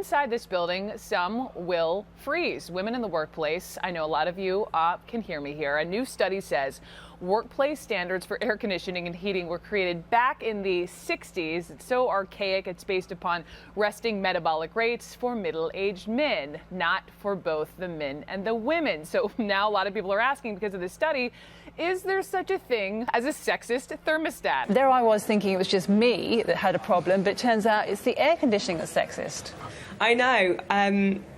inside this building, some will freeze. Women in the workplace, I know a lot of you can hear me here. A new study says workplace standards for air conditioning and heating were created back in the 60s. It's so archaic, it's based upon resting metabolic rates for middle-aged men, not for both the men and the women. So now a lot of people are asking, because of this study, is there such a thing as a sexist thermostat? There I was thinking it was just me that had a problem, but it turns out it's the air conditioning that's sexist. I know.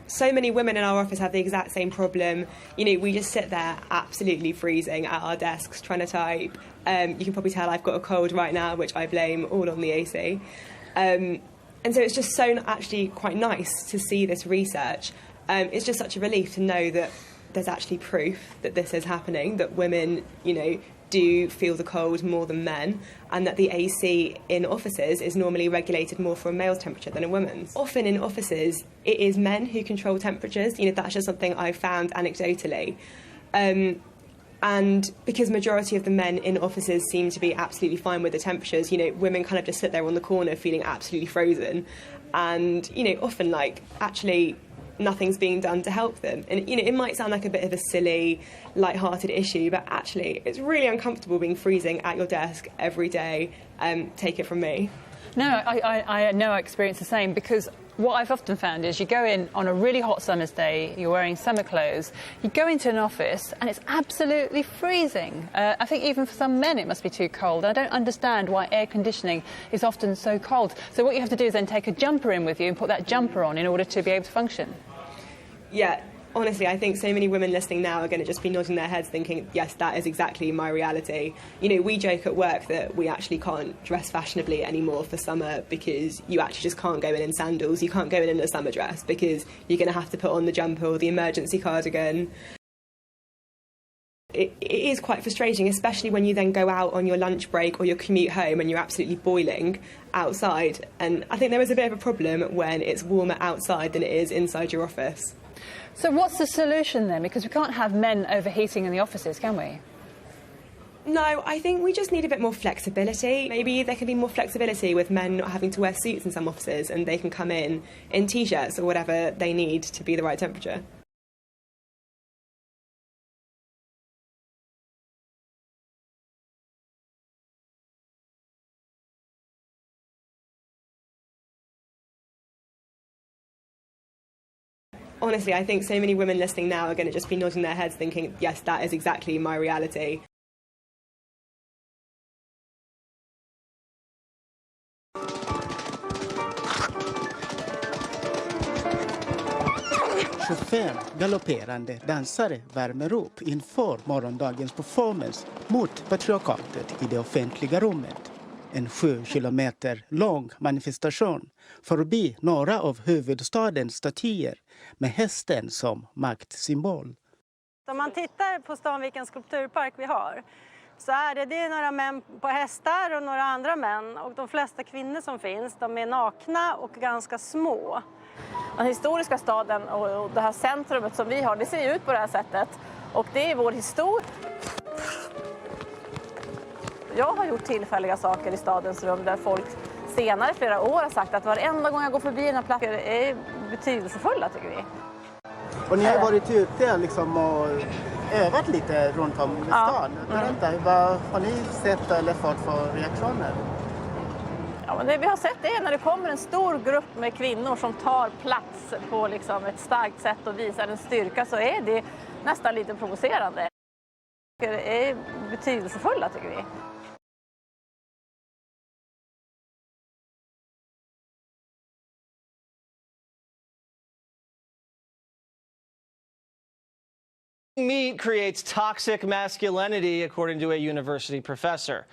So many women in our office have the exact same problem. You know, we just sit there absolutely freezing at our desks trying to type. You can probably tell I've got a cold right now, which I blame all on the AC. And so it's just so actually quite nice to see this research. It's just such a relief to know that there's actually proof that this is happening, that women, you know, do feel the cold more than men, and that the AC in offices is normally regulated more for a male's temperature than a woman's. Often in offices, it is men who control temperatures. You know, that's just something I've found anecdotally. And because majority of the men in offices seem to be absolutely fine with the temperatures, you know, women kind of just sit there on the corner feeling absolutely frozen. And, you know, often, like, actually nothing's being done to help them. And, you know, it might sound like a bit of a silly, light-hearted issue, but actually it's really uncomfortable being freezing at your desk every day. Take it from me. No, I know I experience the same, because what I've often found is you go in on a really hot summer's day, you're wearing summer clothes, you go into an office and it's absolutely freezing. I think even for some men it must be too cold. I don't understand why air conditioning is often so cold. So what you have to do is then take a jumper in with you and put that jumper on in order to be able to function. Yeah. Honestly, I think so many women listening now are going to just be nodding their heads thinking, yes, that is exactly my reality. You know, we joke at work that we actually can't dress fashionably anymore for summer because you actually just can't go in sandals. You can't go in a summer dress because you're going to have to put on the jumper or the emergency cardigan. It is quite frustrating, especially when you then go out on your lunch break or your commute home and you're absolutely boiling outside. And I think there is a bit of a problem when it's warmer outside than it is inside your office. So what's the solution then? Because we can't have men overheating in the offices, can we? No, I think we just need a bit more flexibility. Maybe there can be more flexibility with men not having to wear suits in some offices and they can come in T-shirts or whatever they need to be the right temperature. Honestly, I think so many women listening now are going to just be nodding their heads thinking, yes, that is exactly my reality. Galopperande dansare värmer upp inför morgondagens performance mot patriarkatet i det offentliga rummet. En 7 kilometer lång manifestation förbi några av huvudstadens statyer med hästen som maktsymbol. Om man tittar på stan vilken skulpturpark vi har, så är det några män på hästar och några andra män, och de flesta kvinnor som finns, de är nakna och ganska små. Den historiska staden och det här centrumet som vi har, det ser ut på det här sättet, och det är vår historia. Jag har gjort tillfälliga saker i stadens rum där folk senare flera år har sagt att varenda gång jag går förbi den här platsen är betydelsefulla, tycker vi. Och ni har varit ute liksom och övat lite runt om i stan. Vad har ni sett eller fått för reaktioner? Ja, men det vi har sett är när det kommer en stor grupp med kvinnor som tar plats på liksom ett starkt sätt och visar en styrka, så är det nästan lite provocerande. Det är betydelsefulla, tycker vi. Meat creates toxic masculinity, according to a university professor.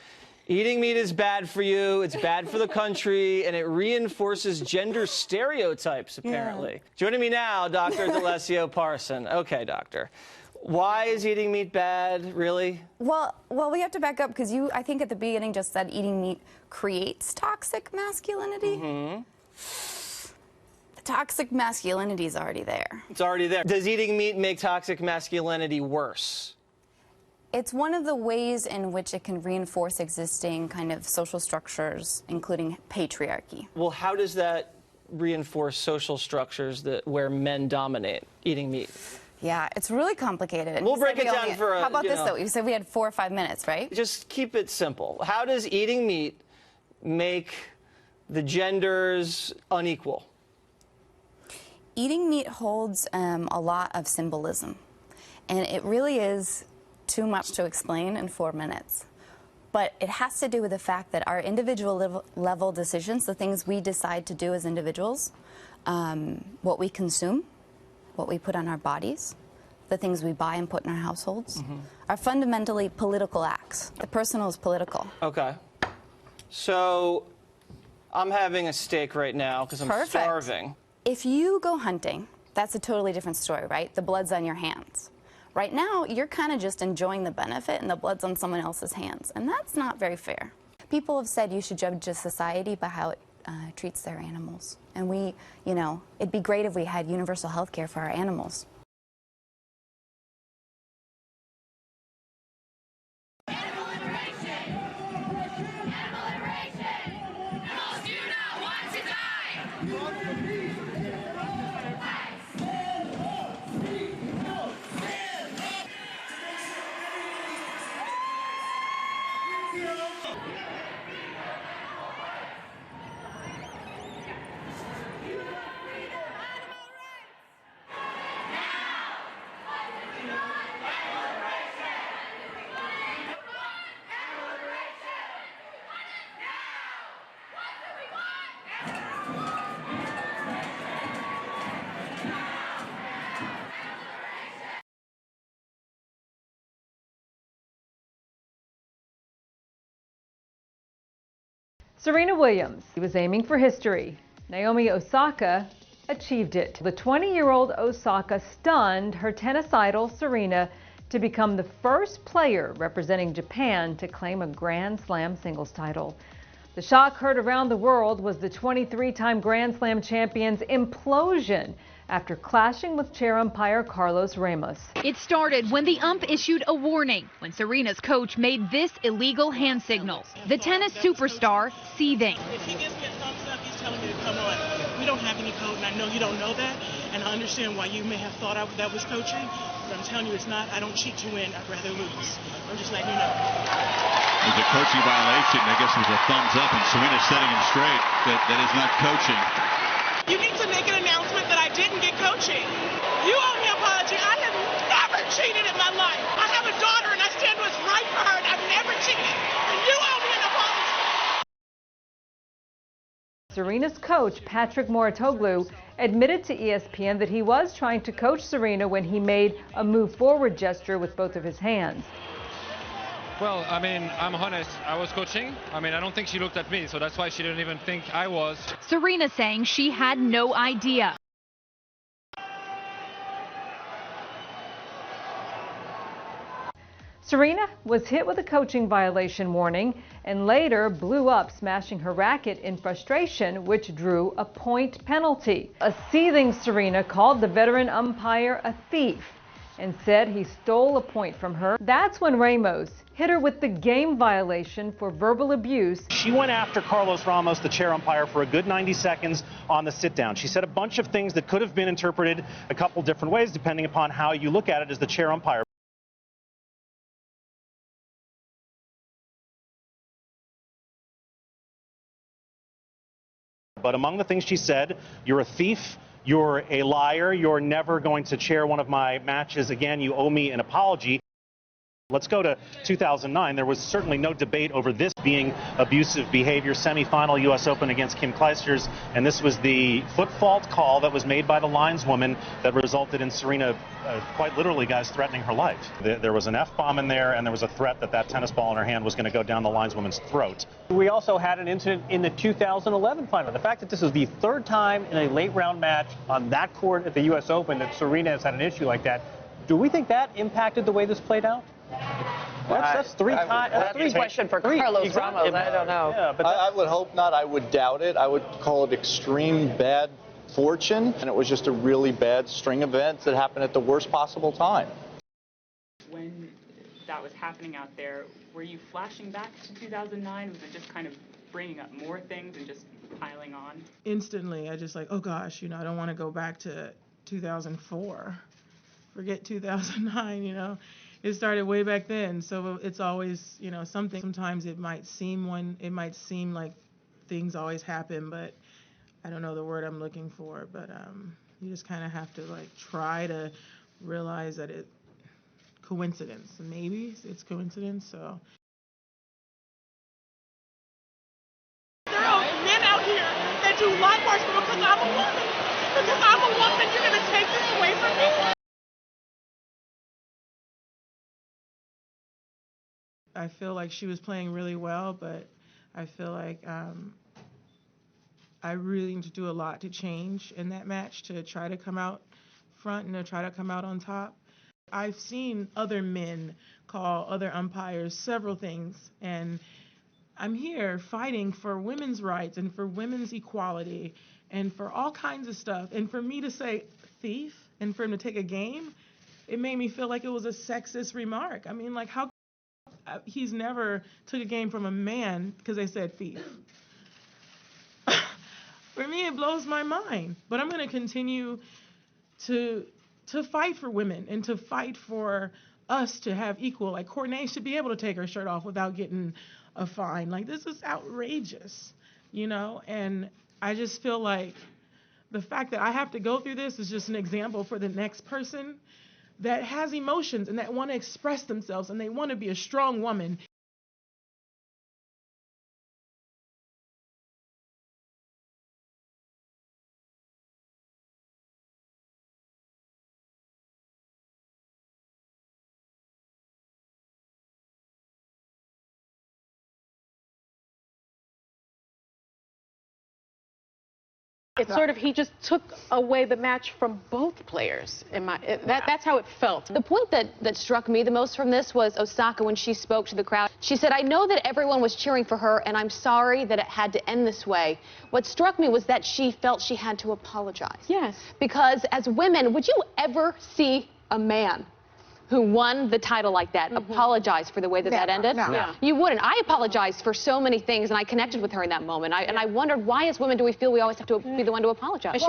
Eating meat is bad for you, it's bad for the country, and it reinforces gender stereotypes, apparently. Yeah. Joining me now, Dr. D'Alessio Parson. Okay, doctor. Why is eating meat bad, really? Well, we have to back up, because you, I think at the beginning, just said eating meat creates toxic masculinity. Mm-hmm. Toxic masculinity is already there. It's already there. Does eating meat make toxic masculinity worse? It's one of the ways in which it can reinforce existing kind of social structures, including patriarchy. Well, how does that reinforce social structures where men dominate eating meat? Yeah, it's really complicated. We'll You break said it we down only- for How about this, though? You said we had 4 or 5 minutes, right? Just keep it simple. How does eating meat make the genders unequal? Eating meat holds a lot of symbolism, and it really is too much to explain in 4 minutes. But it has to do with the fact that our individual level decisions, the things we decide to do as individuals, what we consume, what we put on our bodies, the things we buy and put in our households, are fundamentally political acts. The personal is political. Okay. So I'm having a steak right now because I'm starving. If you go hunting, that's a totally different story, right? The blood's on your hands. Right now, you're kind of just enjoying the benefit and the blood's on someone else's hands, and that's not very fair. People have said you should judge a society by how it treats their animals. And we, you know, it'd be great if we had universal health care for our animals. Serena Williams was aiming for history. Naomi Osaka achieved it. The 20-year-old Osaka stunned her tennis idol Serena to become the first player representing Japan to claim a Grand Slam singles title. The shock heard around the world was the 23-time Grand Slam champion's implosion after clashing with chair umpire Carlos Ramos. It started when the ump issued a warning when Serena's coach made this illegal hand signal. The tennis superstar seething. If he gives me a thumbs up, he's telling me to come on. We don't have any code, and I know you don't know that, and I understand why you may have thought that was coaching, but I'm telling you it's not. I don't cheat to win. I'd rather lose. I'm just letting you know. It was a coaching violation. I guess it was a thumbs up, and Serena's setting him straight that is not coaching. You need to make an announcement that I didn't get coaching. You owe me an apology. I have never cheated in my life. I have a daughter, and I stand what's right for her, and I've never cheated. And you owe me an apology. Serena's coach, Patrick Mouratoglou, admitted to ESPN that he was trying to coach Serena when he made a move forward gesture with both of his hands. Well, I mean, I'm honest. I was coaching. I mean, I don't think she looked at me, so that's why she didn't even think I was. Serena saying she had no idea. Serena was hit with a coaching violation warning and later blew up, smashing her racket in frustration, which drew a point penalty. A seething Serena called the veteran umpire a thief and said he stole a point from her. That's when Ramos hit her with the game violation for verbal abuse. She went after Carlos Ramos, the chair umpire, for a good 90 seconds on the sit down. She said a bunch of things that could have been interpreted a couple different ways depending upon how you look at it as the chair umpire. But among the things she said, you're a thief, you're a liar, you're never going to chair one of my matches again, you owe me an apology. Let's go to 2009. There was certainly no debate over this being abusive behavior. Semifinal U.S. Open against Kim Clijsters, and this was the foot fault call that was made by the lineswoman that resulted in Serena, quite literally, guys, threatening her life. There was an F-bomb in there, and there was a threat that tennis ball in her hand was going to go down the lineswoman's throat. We also had an incident in the 2011 final. The fact that this is the third time in a late-round match on that court at the U.S. Open that Serena has had an issue like that, do we think that impacted the way this played out? That's three times. That's a question for Carlos Ramos. I don't know. Yeah, but I would hope not. I would doubt it. I would call it extreme bad fortune, and it was just a really bad string of events that happened at the worst possible time. When that was happening out there, were you flashing back to 2009? Was it just kind of bringing up more things and just piling on? Instantly, I just like, oh gosh, I don't want to go back to 2004. Forget 2009, It started way back then, so it's always, something. Sometimes it might seem like things always happen, but I don't know the word I'm looking for. But you just kind of have to try to realize that it's coincidence. Maybe it's coincidence. So there are men out here that do a lot worse because I'm a woman. Because I'm a woman, you're gonna take this away from me. I feel like she was playing really well, but I feel like I really need to do a lot to change in that match to try to come out front and to try to come out on top. I've seen other men call other umpires several things, and I'm here fighting for women's rights and for women's equality and for all kinds of stuff. And for me to say thief and for him to take a game, it made me feel like it was a sexist remark. I mean, how he's never took a game from a man because they said thief. For me, it blows my mind. But I'm going to continue to fight for women and to fight for us to have equal. Courtney should be able to take her shirt off without getting a fine. This is outrageous, And I just feel like the fact that I have to go through this is just an example for the next person that has emotions and that want to express themselves and they want to be a strong woman. It's sort of, he just took away the match from both players. That's how it felt. The point that struck me the most from this was Osaka when she spoke to the crowd. She said, I know that everyone was cheering for her, and I'm sorry that it had to end this way. What struck me was that she felt she had to apologize. Yes. Because as women, would you ever see a man who won the title like that apologize for the way that ended? No. Yeah. You wouldn't. I apologized for so many things, and I connected with her in that moment. And I wondered, why as women do we feel we always have to be the one to apologize?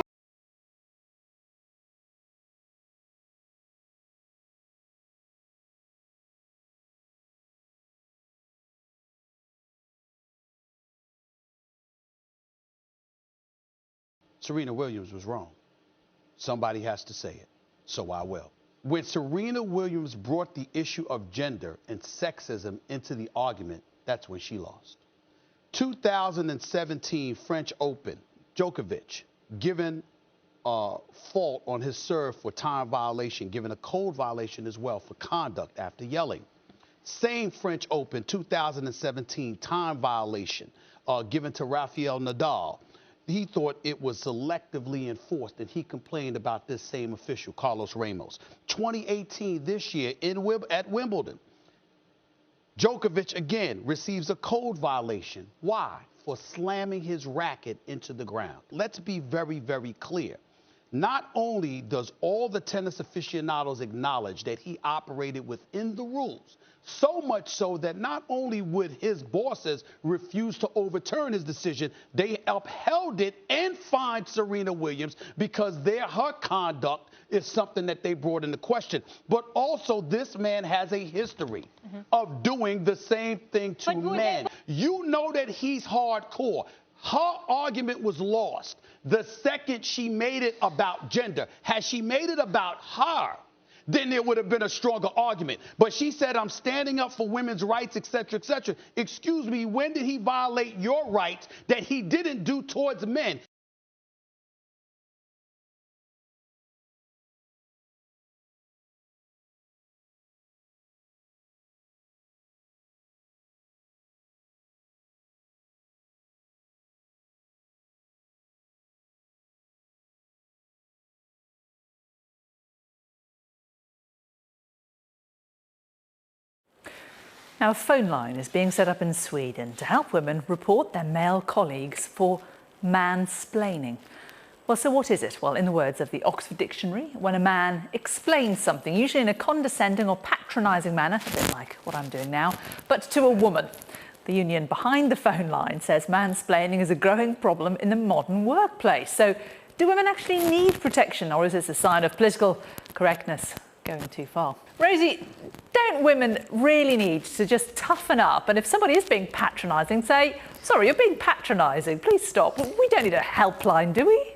Serena Williams was wrong. Somebody has to say it, so I will. When Serena Williams brought the issue of gender and sexism into the argument, that's when she lost. 2017 French Open, Djokovic given fault on his serve for time violation, given a code violation as well for conduct after yelling. Same French Open, 2017 time violation given to Rafael Nadal. He thought it was selectively enforced, and he complained about this same official, Carlos Ramos. 2018, this year, at Wimbledon, Djokovic again receives a code violation. Why? For slamming his racket into the ground. Let's be very, very clear. Not only does all the tennis aficionados acknowledge that he operated within the rules, so much so that not only would his bosses refuse to overturn his decision, they upheld it and fined Serena Williams because her conduct is something that they brought into question. But also, this man has a history of doing the same thing to men. You know that he's hardcore. Her argument was lost the second she made it about gender. Had she made it about her, then there would have been a stronger argument. But she said, I'm standing up for women's rights, etc., etc. Excuse me, when did he violate your rights that he didn't do towards men? Now, a phone line is being set up in Sweden to help women report their male colleagues for mansplaining. Well, so what is it? Well, in the words of the Oxford Dictionary, when a man explains something, usually in a condescending or patronising manner, a bit like what I'm doing now, but to a woman. The union behind the phone line says mansplaining is a growing problem in the modern workplace. So do women actually need protection, or is this a sign of political correctness going too far? Rosie, don't women really need to just toughen up? And if somebody is being patronising, say, sorry, you're being patronising, please stop. We don't need a helpline, do we?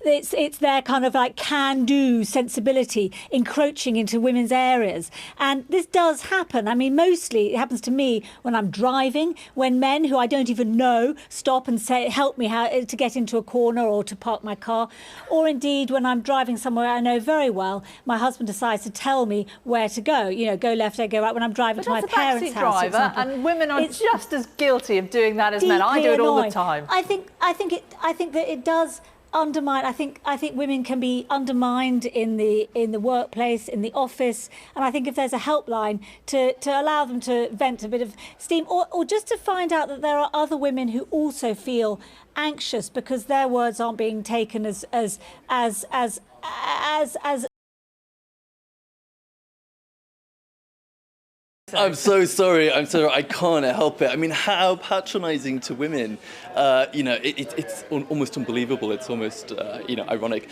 It's their kind of like can-do sensibility encroaching into women's areas. And this does happen. I mean, mostly it happens to me when I'm driving, when men who I don't even know stop and say, help me how to get into a corner or to park my car. Or indeed, when I'm driving somewhere I know very well, my husband decides to tell me where to go. You know, go left, I go right when I'm driving to my parents' house. Driver, and women are just as guilty of doing that as men. I do it all the time. I think that it does undermine. I think women can be undermined in the workplace, in the office, and I think if there's a helpline to allow them to vent a bit of steam, or just to find out that there are other women who also feel anxious because their words aren't being taken as I'm so sorry. I can't help it. I mean, how patronising to women. You know, it's almost unbelievable. It's almost, you know, ironic.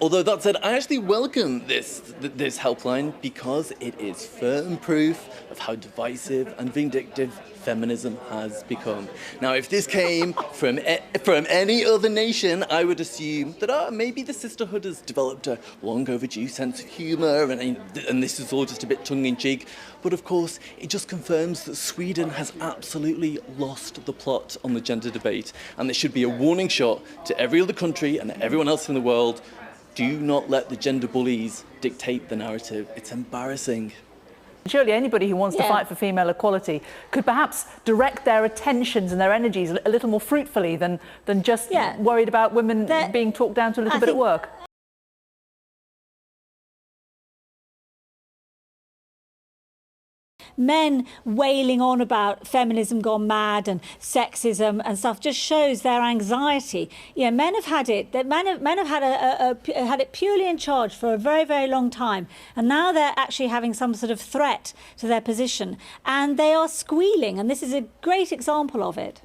Although that said, I actually welcome this helpline because it is firm proof of how divisive and vindictive feminism has become. Now, if this came from any other nation, I would assume that maybe the sisterhood has developed a long overdue sense of humour and this is all just a bit tongue-in-cheek. But of course, it just confirms that Sweden has absolutely lost the plot on the gender debate, and there should be a warning shot to every other country and everyone else in the world. Do not let the gender bullies dictate the narrative. It's embarrassing. Surely anybody who wants to fight for female equality could perhaps direct their attentions and their energies a little more fruitfully than just worried about women being talked down to a little bit at work. Men wailing on about feminism gone mad and sexism and stuff just shows their anxiety. You know, men have had it. Men have had it purely in charge for a very, very long time, and now they're actually having some sort of threat to their position, and they are squealing. And this is a great example of it.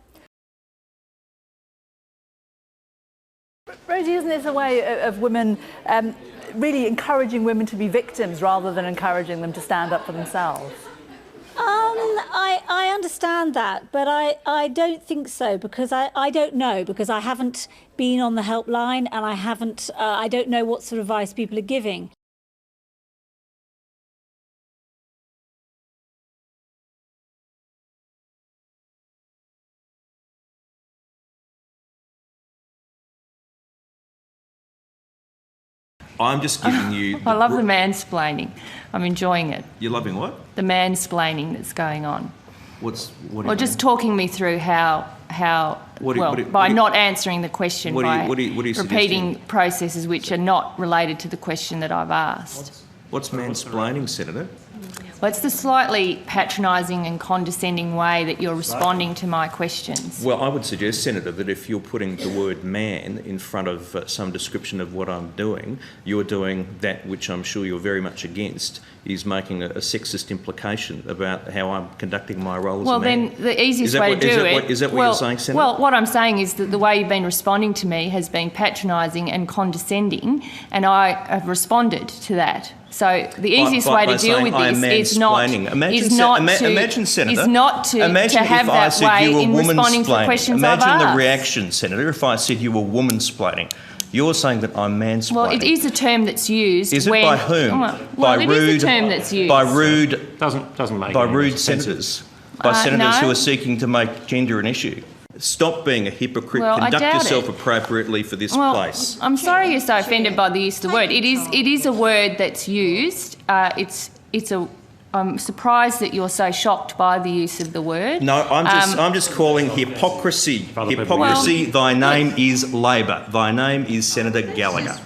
Rosie, isn't this a way of women really encouraging women to be victims rather than encouraging them to stand up for themselves? I understand that, but I don't think so, because I don't know, because I haven't been on the helpline and I don't know what sort of advice people are giving. I'm just giving you... I love the mansplaining. I'm enjoying it. You're loving what? The mansplaining that's going on. What do you Or just talking me through how by not answering the question, by repeating processes which are not related to the question that I've asked. What's mansplaining, Senator? Well, it's the slightly patronising and condescending way that you're responding to my questions. Well, I would suggest, Senator, that if you're putting the word man in front of some description of what I'm doing, you're doing that which I'm sure you're very much against, is making a sexist implication about how I'm conducting my role as a man. Well, then the easiest way to do it... Is that what you're saying, Senator? Well, what I'm saying is that the way you've been responding to me has been patronising and condescending, and I have responded to that. So the easiest way to deal with this is not to have that way in responding to the questions I've asked. Imagine the reaction, Senator, if I said you were woman-splaining. You're saying that I'm mansplaining. Well, it is a term that's used. Is it by whom? Well, it is a term that's used. By rude... Doesn't make by rude senators. By senators no. who are seeking to make gender an issue. Stop being a hypocrite. Well, conduct yourself appropriately for this place. I'm sorry you're so offended by the use of the word. It is a word that's used. I'm surprised that you're so shocked by the use of the word. No, I'm just calling hypocrisy. Hypocrisy. Thy name is Labor. Thy name is Senator Gallagher.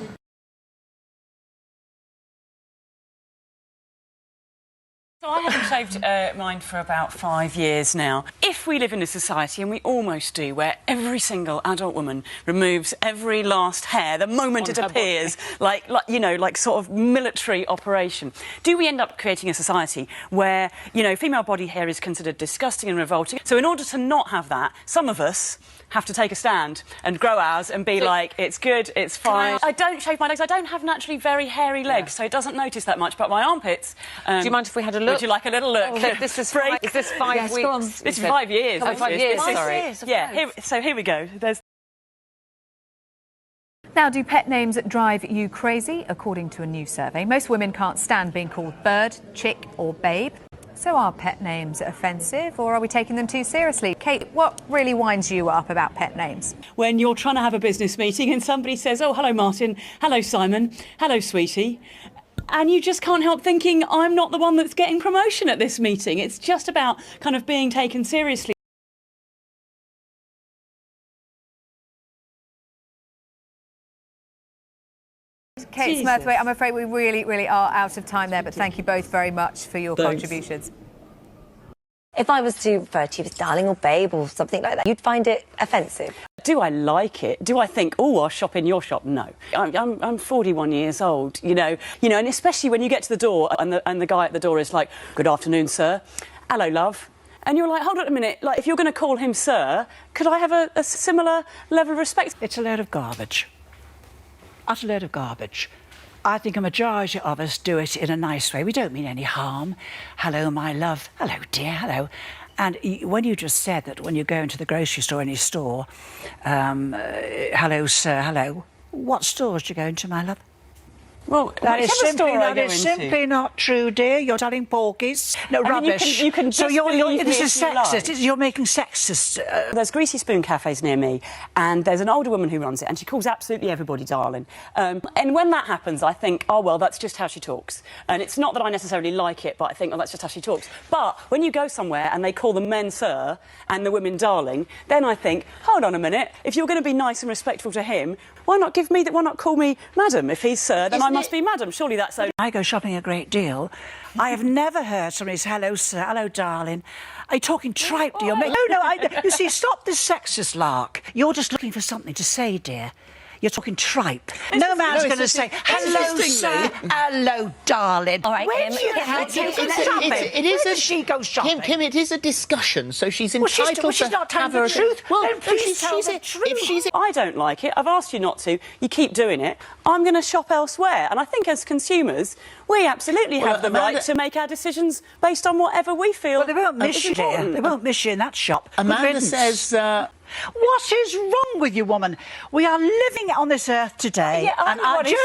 So I haven't shaved mine for about 5 years now. If we live in a society, and we almost do, where every single adult woman removes every last hair the moment it appears, like sort of military operation, do we end up creating a society where, female body hair is considered disgusting and revolting? So in order to not have that, some of us have to take a stand and grow ours and be like, it's good, it's fine. I don't shave my legs. I don't have naturally very hairy legs, so it doesn't notice that much. But my armpits... do you mind if we had a look? Would you like a little look? Oh, this is 5 yes, weeks? This is 5 years. Oh, 5 years, sorry. So here we go. Now, do pet names drive you crazy? According to a new survey, most women can't stand being called bird, chick or babe. So are pet names offensive, or are we taking them too seriously? Kate, what really winds you up about pet names? When you're trying to have a business meeting and somebody says, oh, hello, Martin, hello, Simon, hello, sweetie, and you just can't help thinking, I'm not the one that's getting promotion at this meeting. It's just about kind of being taken seriously. Kate Smurthwaite, I'm afraid we really are out of time there, but thank you both very much for your contributions. If I was to refer to you as darling or babe or something like that, you'd find it offensive? Do I like it? Do I think, oh, I'll shop in your shop? No. I'm 41 years old, and especially when you get to the door and the guy at the door is like, good afternoon, sir. Hello, love. And you're like, hold on a minute, like, if you're going to call him sir, could I have a similar level of respect? It's a load of garbage. Utter load of garbage. I think a majority of us do it in a nice way. We don't mean any harm. Hello, my love. Hello, dear. Hello. And when you just said that when you go into the grocery store, any store, hello, sir, hello. What stores do you go into, my love? Well, that is simply not true, dear. You're telling porkies. No, rubbish. You can so this is sexist. You're making sexist. There's Greasy Spoon cafes near me, and there's an older woman who runs it, and she calls absolutely everybody darling. And when that happens, I think, oh, well, that's just how she talks. And it's not that I necessarily like it, but I think, oh, that's just how she talks. But when you go somewhere and they call the men sir and the women darling, then I think, hold on a minute, if you're going to be nice and respectful to him, why not call me madam? If he's sir, then I must be madam. Surely that's so. I go shopping a great deal. I have never heard somebody say, hello, sir, hello, darling. Are you talking tripe, dear? You see, stop this sexist lark. You're just looking for something to say, dear. You're talking tripe. No man's going to say, hello, sir, hello, darling. All right, Kim. It is a she goes shopping. Kim, it is a discussion, so she's entitled to she's not telling the truth. Well, then please tell the truth. I don't like it. I've asked you not to. You keep doing it. I'm going to shop elsewhere. And I think as consumers, we absolutely have the right to make our decisions based on whatever we feel. Well, they won't miss you, dear. They won't miss you in that shop. Amanda says... what is wrong with you, woman? We are living on this earth today. Yeah, and you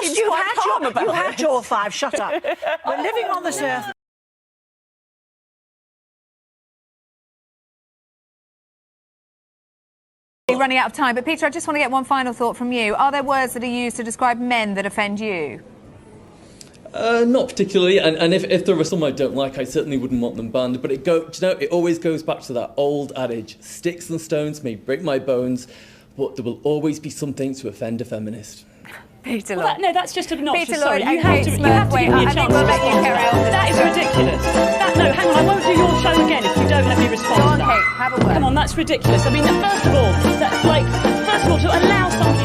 had your 5. Shut up. We're living on this earth. Running out of time, but Peter, I just want to get one final thought from you. Are there words that are used to describe men that offend you? Not particularly, and if there are some I don't like, I certainly wouldn't want them banned. But it always goes back to that old adage: sticks and stones may break my bones, but there will always be something to offend a feminist. Peter Lloyd. No, that's just obnoxious. Peter Lloyd, you have to give me a chance. We'll let you carry on. That is ridiculous. No, hang on, I won't do your show again if you don't let me respond. Go on, Kate, have a word. Come on, that's ridiculous. I mean, first of all, to allow somebody